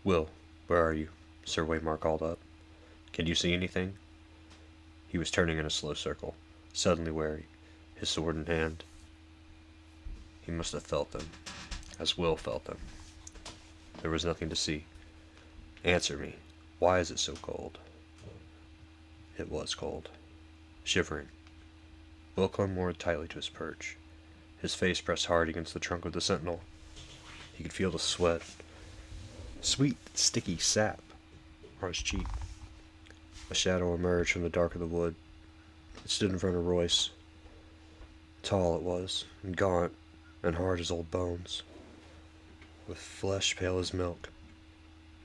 Will, where are you? Sir Waymar called up. Can you see anything? He was turning in a slow circle, suddenly wary, his sword in hand. He must have felt them, as Will felt them. There was nothing to see. Answer me. Why is it so cold? It was cold. Shivering. Will clung more tightly to his perch, his face pressed hard against the trunk of the sentinel. He could feel the sweat, sweet, sticky sap, on his cheek. A shadow emerged from the dark of the wood. It stood in front of Royce. Tall it was, and gaunt, and hard as old bones, with flesh pale as milk.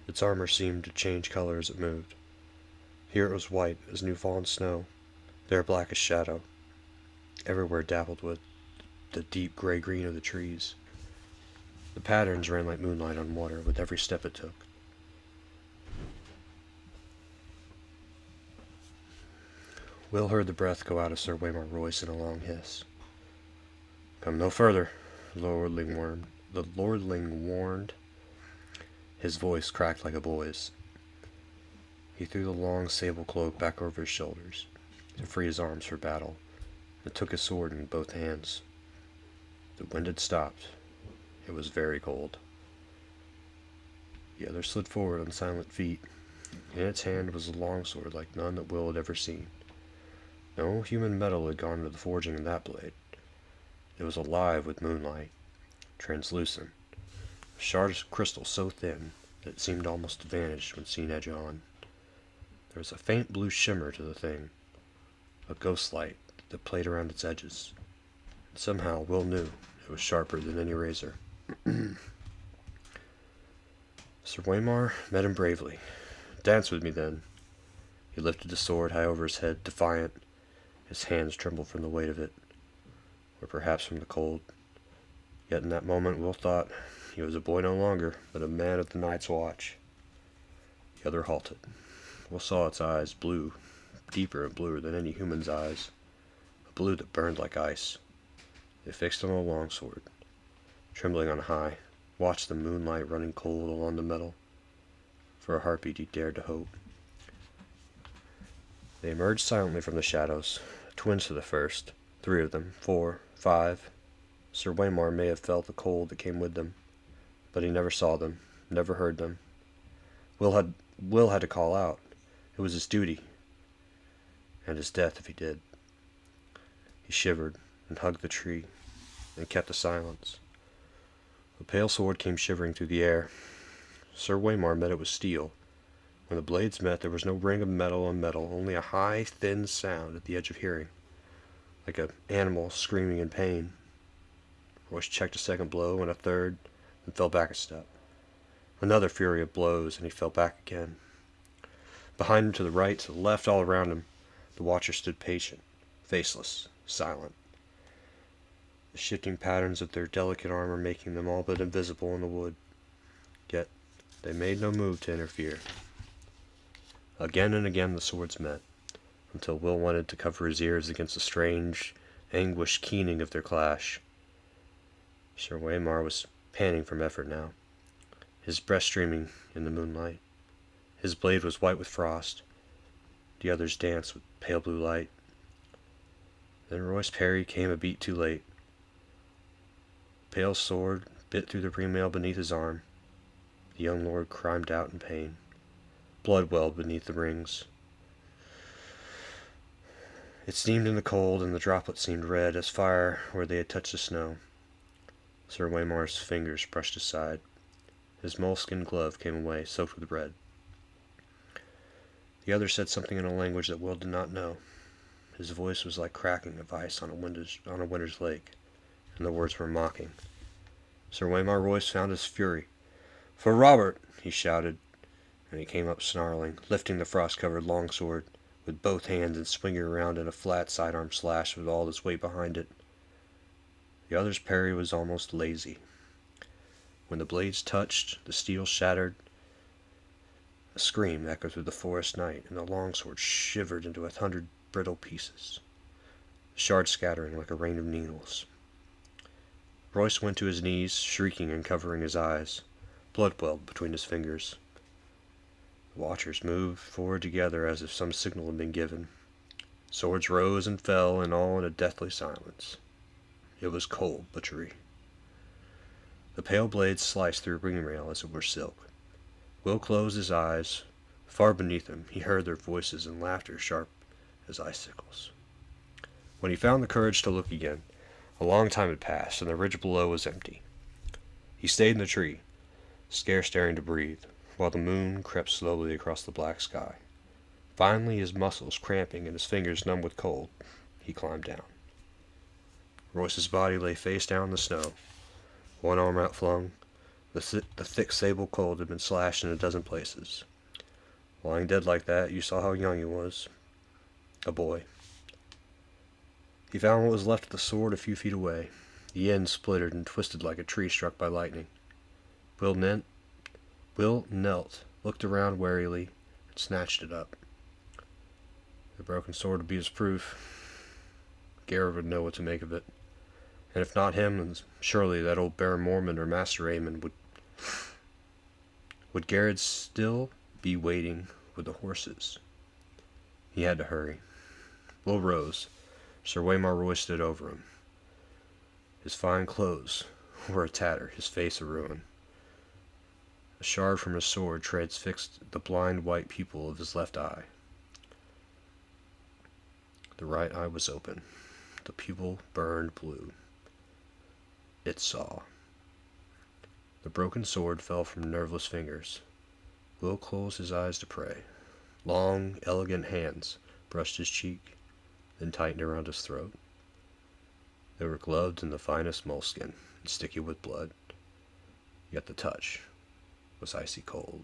Its armor seemed to change color as it moved. Here it was white as new-fallen snow, there black as shadow, everywhere dappled with the deep gray-green of the trees. The patterns ran like moonlight on water with every step it took. Will heard the breath go out of Sir Waymar Royce in a long hiss. Come no further, the lordling warned. His voice cracked like a boy's. He threw the long sable cloak back over his shoulders to free his arms for battle, and took his sword in both hands. The wind had stopped. It was very cold. The other slid forward on silent feet. In its hand was a longsword like none that Will had ever seen. No human metal had gone into the forging of that blade. It was alive with moonlight, translucent, a shard of crystal so thin that it seemed almost to vanish when seen edge on. There was a faint blue shimmer to the thing, a ghost light that played around its edges. And somehow Will knew it was sharper than any razor. Sir Waymar met him bravely. Dance with me, then. He lifted the sword high over his head, defiant. His hands trembled from the weight of it, or perhaps from the cold. Yet in that moment Will thought he was a boy no longer, but a man of the night's watch. The other halted. Will saw its eyes, blue, deeper and bluer than any human's eyes, a blue that burned like ice. They fixed on the longsword, trembling on high, watched the moonlight running cold along the metal. For a heartbeat he dared to hope. They emerged silently from the shadows, twins to the first, 3 of them, 4, 5. Sir Waymar may have felt the cold that came with them, but he never saw them, never heard them. Will had to call out. It was his duty, and his death if he did. He shivered and hugged the tree, and kept the silence. The pale sword came shivering through the air. Sir Waymar met it with steel. When the blades met, there was no ring of metal on metal, only a high, thin sound at the edge of hearing, like an animal screaming in pain. Royce checked a second blow, and a third, and fell back a step. Another fury of blows, and he fell back again. Behind him, to the right, to the left, all around him, the watchers stood patient, faceless, silent, the shifting patterns of their delicate armor making them all but invisible in the wood. Yet they made no move to interfere. Again and again the swords met, until Will wanted to cover his ears against the strange, anguished keening of their clash. Sir Waymar was panting from effort now, his breast streaming in the moonlight. His blade was white with frost. The others danced with pale blue light. Then Royce parry came a beat too late. The pale sword bit through the ringmail beneath his arm. The young lord cried out in pain. Blood welled beneath the rings. It steamed in the cold, and the droplets seemed red as fire where they had touched the snow. Sir Waymar's fingers brushed aside. His moleskin glove came away, soaked with red. The other said something in a language that Will did not know. His voice was like cracking of ice on a winter's lake, and the words were mocking. Sir Waymar Royce found his fury. "For Robert!" he shouted, and he came up snarling, lifting the frost-covered longsword with both hands and swinging around in a flat sidearm slash with all his weight behind it. The other's parry was almost lazy. When the blades touched, the steel shattered. A scream echoed through the forest night, and the longsword shivered into 100 brittle pieces, the shards scattering like a rain of needles. Royce went to his knees, shrieking and covering his eyes. Blood welled between his fingers. The watchers moved forward together as if some signal had been given. Swords rose and fell, and all in a deathly silence. It was cold butchery. The pale blades sliced through ring rail as it were silk. Will closed his eyes. Far beneath him he heard their voices and laughter sharp as icicles. When he found the courage to look again, a long time had passed, and the ridge below was empty. He stayed in the tree, scarce daring to breathe, while the moon crept slowly across the black sky. Finally, his muscles cramping and his fingers numb with cold, he climbed down. Royce's body lay face down in the snow, one arm outflung. The thick sable cold had been slashed in a dozen places. Lying dead like that, you saw how young he was. A boy. He found what was left of the sword a few feet away. The end splintered and twisted like a tree struck by lightning. Will knelt, looked around warily, and snatched it up. The broken sword would be his proof. Garrett would know what to make of it. And if not him, then surely that old Baron Mormon or Master Aemon would... Would Garrett still be waiting with the horses? He had to hurry. Will rose. Sir Waymar Roy stood over him. His fine clothes were a tatter, his face a ruin. A shard from his sword transfixed the blind white pupil of his left eye. The right eye was open. The pupil burned blue. It saw. The broken sword fell from nerveless fingers. Will closed his eyes to pray. Long, elegant hands brushed his cheek, then tightened around his throat. They were gloved in the finest moleskin and sticky with blood, yet the touch was icy cold.